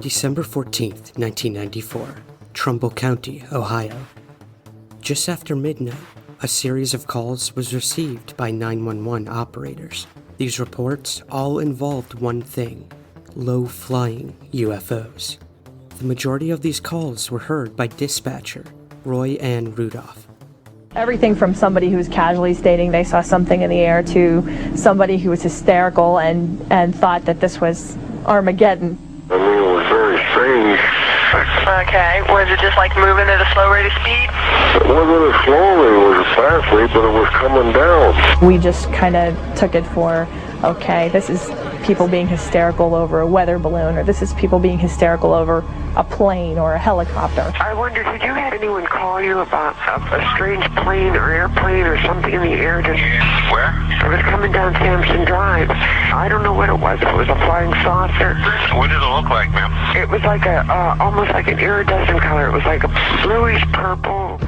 December 14th, 1994, Trumbull County, Ohio. Just after midnight, a series of calls was received by 911 operators. These reports all involved one thing: low-flying UFOs. The majority of these calls were heard by dispatcher Roy Ann Rudolph. Everything from somebody who was casually stating they saw something in the air to somebody who was hysterical and thought that this was Armageddon. I mean, it was very strange. Okay, was it just like moving at a slow rate of speed? It wasn't as slowly, it was fastly, but it was coming down. We just kind of took it for, okay, this is people being hysterical over a weather balloon, or this is people being hysterical over a plane or a helicopter. I wonder, did you have anyone call you about a strange plane or airplane or something in the air? Where? I was coming down Sampson Drive. I don't know what it was. It was a flying saucer. What did it look like, ma'am? It was like almost like an iridescent color. It was like a bluish purple.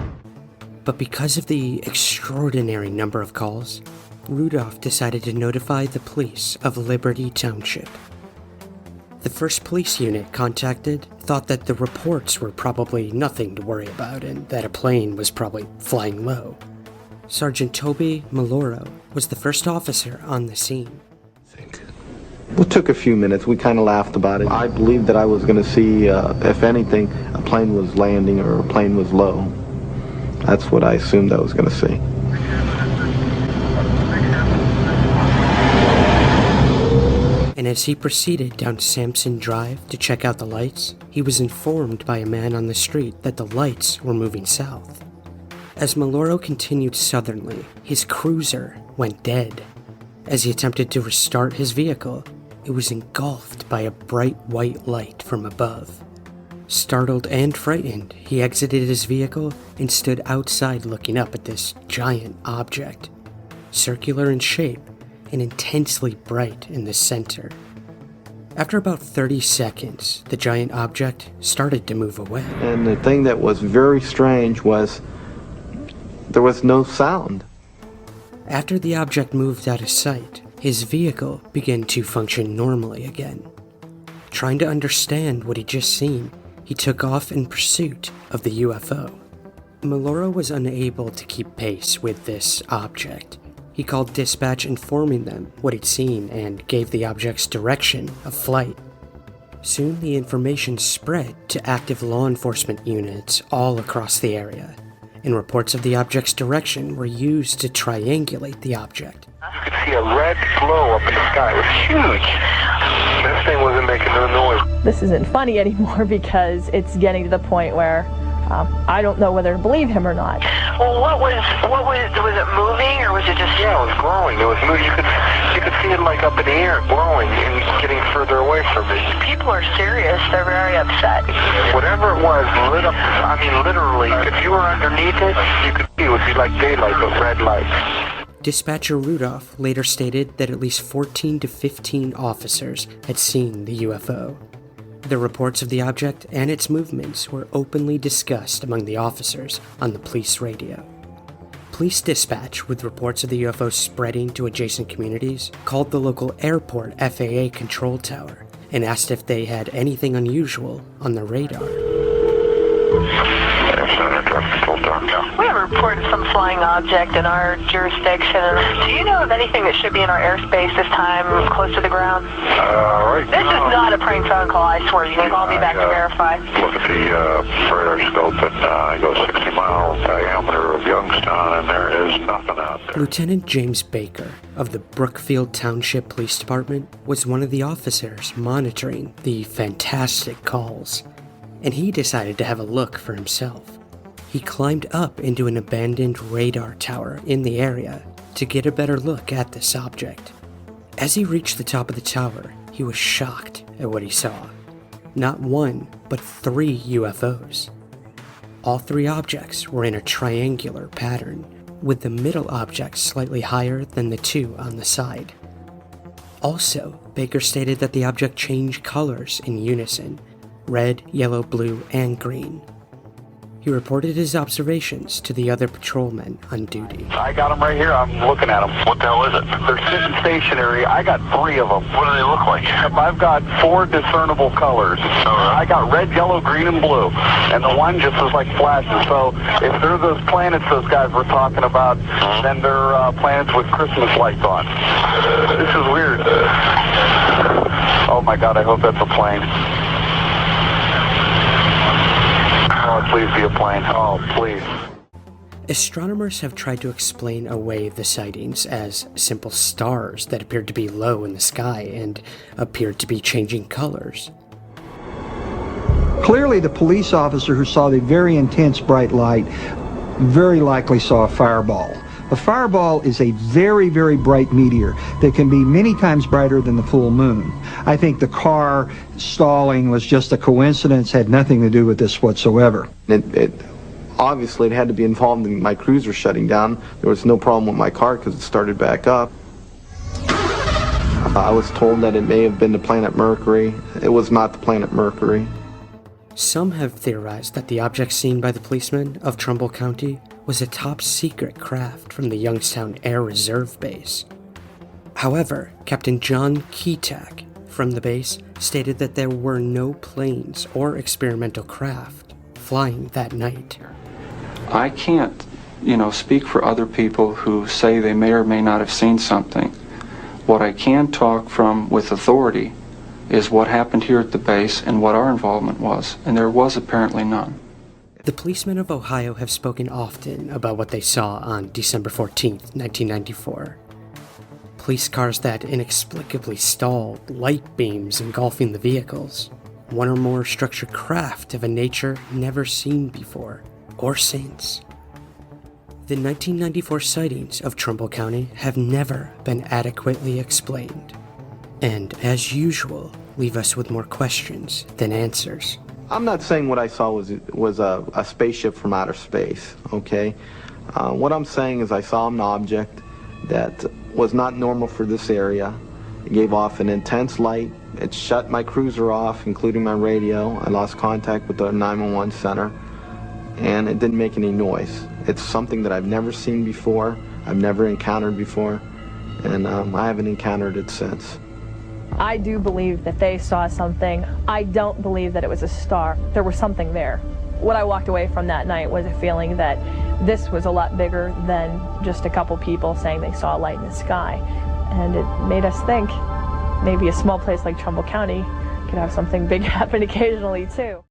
But because of the extraordinary number of calls, Rudolph decided to notify the police of Liberty Township. The first police unit contacted thought that the reports were probably nothing to worry about and that a plane was probably flying low. Sergeant Toby Maloro was the first officer on the scene. It took a few minutes. We kind of laughed about it. I believed that I was going to see, if anything, a plane was landing or a plane was low. That's what I assumed I was going to see. And as he proceeded down Sampson Drive to check out the lights, he was informed by a man on the street that the lights were moving south. As Maloro continued southerly, his cruiser went dead. As he attempted to restart his vehicle, it was engulfed by a bright white light from above. Startled and frightened, he exited his vehicle and stood outside looking up at this giant object, circular in shape and intensely bright in the center. After about 30 seconds, the giant object started to move away. And the thing that was very strange was there was no sound. After the object moved out of sight, his vehicle began to function normally again. Trying to understand what he'd just seen, he took off in pursuit of the UFO. Maloro was unable to keep pace with this object. He called dispatch informing them what he'd seen and gave the object's direction of flight. Soon the information spread to active law enforcement units all across the area, and reports of the object's direction were used to triangulate the object. You could see a red glow up in the sky. It was huge. This thing wasn't making no noise. This isn't funny anymore because it's getting to the point where I don't know whether to believe him or not. Well, was it moving or was it just... Yeah, it was glowing. It was moving. You could see it like up in the air, glowing and getting further away from me. People are serious. They're very upset. Whatever it was lit up. I mean, literally, if you were underneath it, you could see it would be like daylight, but red light. Dispatcher Rudolph later stated that at least 14 to 15 officers had seen the UFO. The reports of the object and its movements were openly discussed among the officers on the police radio. Police dispatch, with reports of the UFO spreading to adjacent communities, called the local airport FAA control tower and asked if they had anything unusual on the radar. We have a report of some flying object in our jurisdiction. Do you know of anything that should be in our airspace this time, close to the ground? Right. This is not a prank phone call, I swear. You can call me back to verify. Look at the radar scope, and I go 60-mile diameter of Youngstown, and there is nothing out there. Lieutenant James Baker of the Brookfield Township Police Department was one of the officers monitoring the fantastic calls, and he decided to have a look for himself. He climbed up into an abandoned radar tower in the area to get a better look at this object. As he reached the top of the tower, he was shocked at what he saw. Not one, but 3 UFOs. All 3 objects were in a triangular pattern, with the middle object slightly higher than the 2 on the side. Also, Baker stated that the object changed colors in unison: red, yellow, blue, and green. He reported his observations to the other patrolmen on duty. I got them right here. I'm looking at them. What the hell is it? They're sitting stationary. I got 3 of them. What do they look like? I've got 4 discernible colors. I got red, yellow, green, and blue. And the one just is like flashes. So if they're those planets those guys were talking about, then they're planets with Christmas lights on. This is weird. Oh my God, I hope that's a plane. Oh, please be a plane. Oh, please. Astronomers have tried to explain away the sightings as simple stars that appeared to be low in the sky and appeared to be changing colors. Clearly, the police officer who saw the very intense bright light very likely saw a fireball. A fireball is a very, very bright meteor that can be many times brighter than the full moon. I think the car stalling was just a coincidence, had nothing to do with this whatsoever. Obviously, it had to be involved in my cruiser shutting down. There was no problem with my car because it started back up. I was told that it may have been the planet Mercury. It was not the planet Mercury. Some have theorized that the object seen by the policemen of Trumbull County was a top-secret craft from the Youngstown Air Reserve Base. However, Captain John Keatak from the base stated that there were no planes or experimental craft flying that night. I can't, speak for other people who say they may or may not have seen something. What I can talk from with authority is what happened here at the base and what our involvement was, and there was apparently none. The policemen of Ohio have spoken often about what they saw on December 14th, 1994. Police cars that inexplicably stalled, light beams engulfing the vehicles, one or more structured craft of a nature never seen before or since. The 1994 sightings of Trumbull County have never been adequately explained, and as usual, leave us with more questions than answers. I'm not saying what I saw was a spaceship from outer space, okay? What I'm saying is I saw an object that was not normal for this area. It gave off an intense light. It shut my cruiser off, including my radio. I lost contact with the 911 center, and it didn't make any noise. It's something that I've never seen before, I've never encountered before, and I haven't encountered it since. I do believe that they saw something. I don't believe that it was a star. There was something there. What I walked away from that night was a feeling that this was a lot bigger than just a couple people saying they saw a light in the sky. And it made us think maybe a small place like Trumbull County could have something big happen occasionally too.